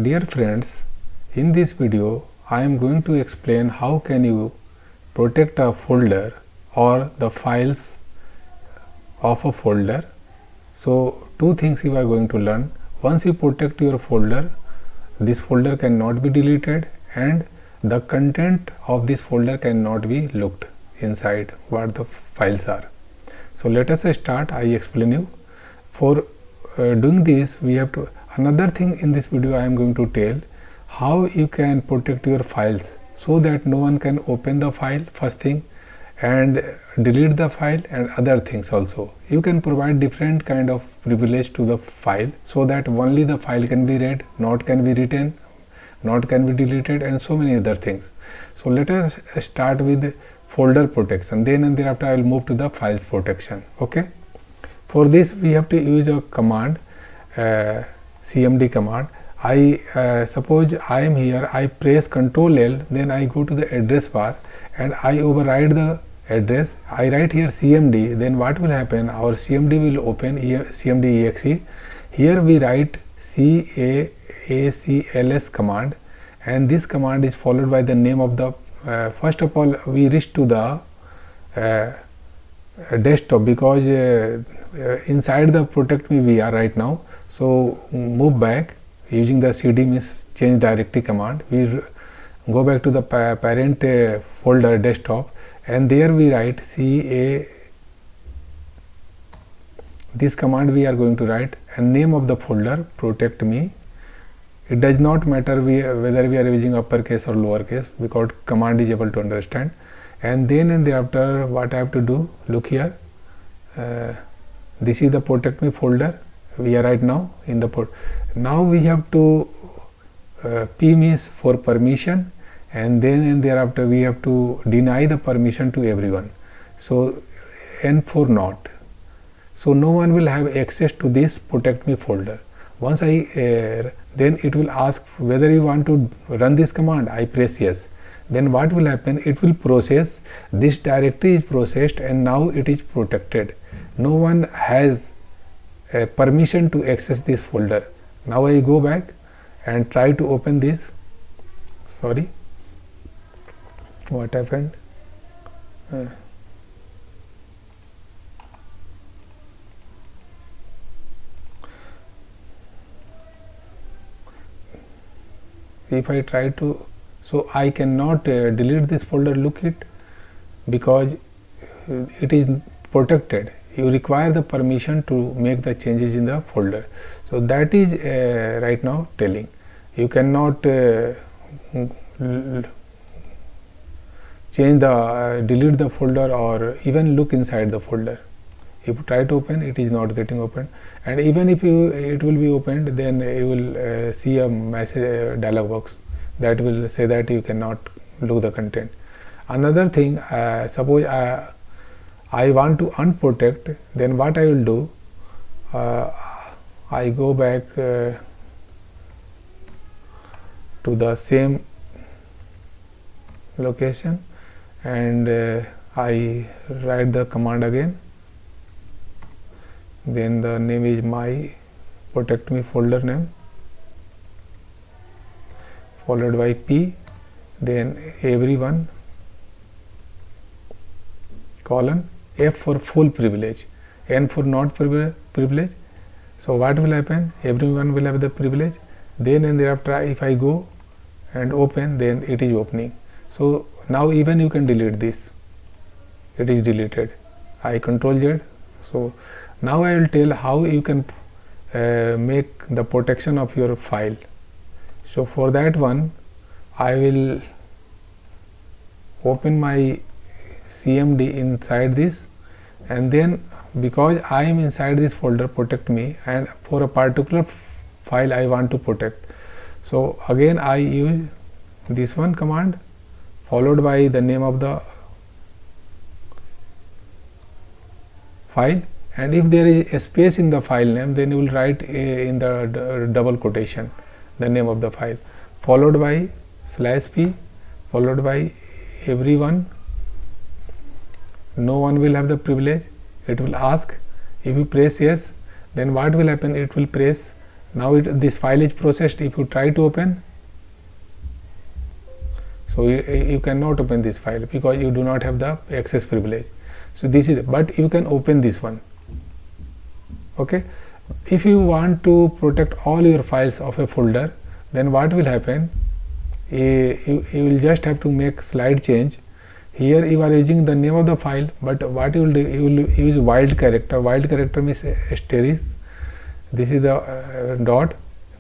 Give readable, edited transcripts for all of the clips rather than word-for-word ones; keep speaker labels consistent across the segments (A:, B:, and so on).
A: Dear friends, in this video I am going to explain how can you protect a folder or the files of a folder. So two things you are going to learn. Once you protect your folder, this folder cannot be deleted and the content of this folder cannot be looked inside what the files are. So let us start. I explain you. For doing this, we have to another thing in this video I am going to tell how you can protect your files so that no one can open the file first thing and delete the file, and other things also. You can provide different kind of privilege to the file so that only the file can be read, not can be written, not can be deleted, and so many other things. So let us start with folder protection, then and thereafter I will move to the files protection. Okay, for this we have to use a command, cmd command. I suppose I am here, I press Ctrl L, then I go to the address bar and I override the address. I write here cmd, then what will happen, our cmd will open here, cmd exe. Here we write cacls command, and this command is followed by the name of the first of all we reach to the desktop, because inside the protect me we are right now. So move back using the cd means change directory command. We go back to the parent folder desktop, and there we write this command we are going to write, and name of the folder protect me. It does not matter whether we are using uppercase or lowercase, because command is able to understand. And then and thereafter what I have to do, look here, this is the protect me folder. We are right now in the port. Now we have to p means for permission, and then and thereafter we have to deny the permission to everyone. So n for not. So no one will have access to this protect me folder. Once I then it will ask whether you want to run this command. I press yes. Then what will happen, it will process, this directory is processed and now it is protected. No one has permission to access this folder. Now I go back and try to open this. Sorry, what happened? If I try to, so I cannot delete this folder, look it, because it is protected. You require the permission to make the changes in the folder. So that is right now telling you cannot change the delete the folder or even look inside the folder. If you try to open, it is not getting opened, and even if it will be opened, then you will see a message dialog box that will say that you cannot look the content. Another thing, suppose I want to unprotect, then what I will do, I go back to the same location and I write the command again. Then the name is my protect me folder name, followed by p, then everyone, colon, f for full privilege, n for not privilege. So what will happen, everyone will have the privilege. Then and thereafter if I go and open, then it is opening. So now even you can delete this, it is deleted. I Ctrl Z. So now I will tell how you can make the protection of your file. So for that one, I will open my cmd inside this, and then because I am inside this folder protect me, and for a particular file I want to protect, so again I use this one command followed by the name of the file, and if there is a space in the file name, then you will write in the double quotation the name of the file, followed by /p, followed by everyone. No one will have the privilege. It will ask, if you press yes, then what will happen, it will press Now this file is processed. If you try to open, so you cannot open this file because you do not have the access privilege. So this is, but you can open this one. Okay, if you want to protect all your files of a folder, then what will happen? You will just have to make slide change. Here you are using the name of the file, but what you will do, you will use wild character. Wild character means asterisk. This is the dot.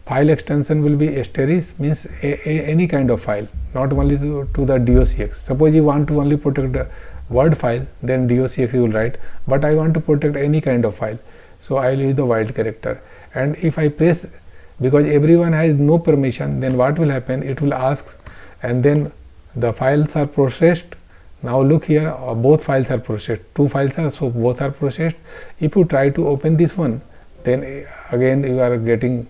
A: File extension will be asterisk, means any kind of file, not only to the docx. Suppose you want to only protect the word file, then docx you will write, but I want to protect any kind of file, so I will use the wild character. And if I press, because everyone has no permission, then what will happen? It will ask, and then the files are processed. Now look here, both files are processed. Two files are, so both are processed. If you try to open this one, then again you are getting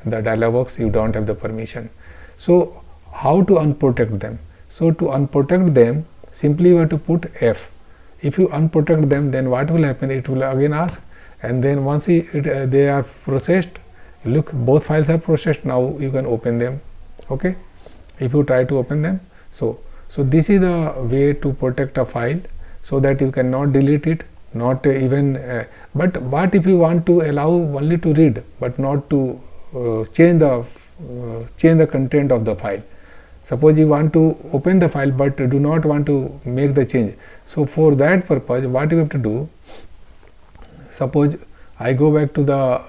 A: the dialog box, you don't have the permission. So how to unprotect them? So to unprotect them, simply you have to put F. If you unprotect them, then what will happen? It will again ask, and then once they are processed, look, both files are processed. Now you can open them. Okay, if you try to open them, so this is the way to protect a file, so that you cannot delete it, not even but what if you want to allow only to read but not to change the content of the file? Suppose you want to open the file but do not want to make the change. So for that purpose, what you have to do, suppose I go back to the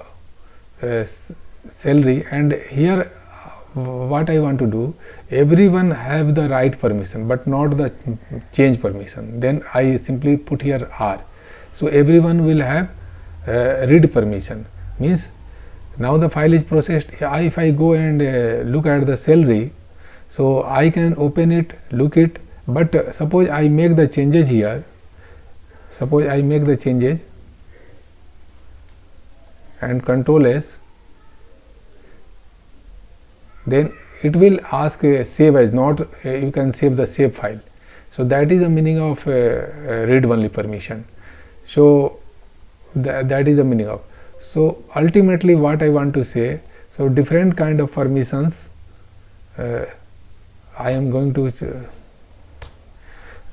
A: salary, and here what I want to do, everyone have the write permission but not the change permission. Then I simply put here R. So everyone will have read permission, means now the file is processed. If I go and look at the salary, so I can open it, look it, but suppose I make the changes here, suppose I make the changes and Control S, then it will ask save as, not you can save the save file. So that is the meaning of read only permission. So that is the meaning of. So ultimately what I want to say, so different kind of permissions I am going to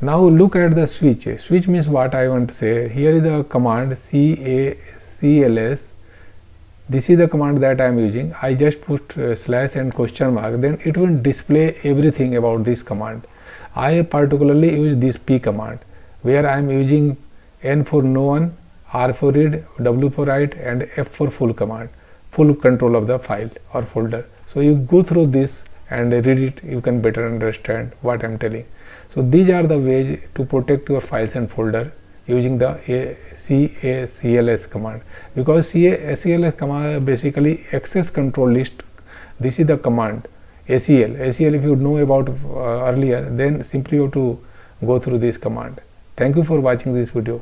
A: now look at the switch. Switch means what I want to say. Here is the command CACLS. This is the command that I am using. I just put slash and question mark, then it will display everything about this command. I particularly use this P command, where I am using N for no one, R for read, W for write, and F for full command, full control of the file or folder. So you go through this and read it, you can better understand what I am telling. So these are the ways to protect your files and folder using the CACLS command, because CACLS command basically access control list. This is the command. ACL if you know about earlier, then simply you have to go through this command. Thank you for watching this video.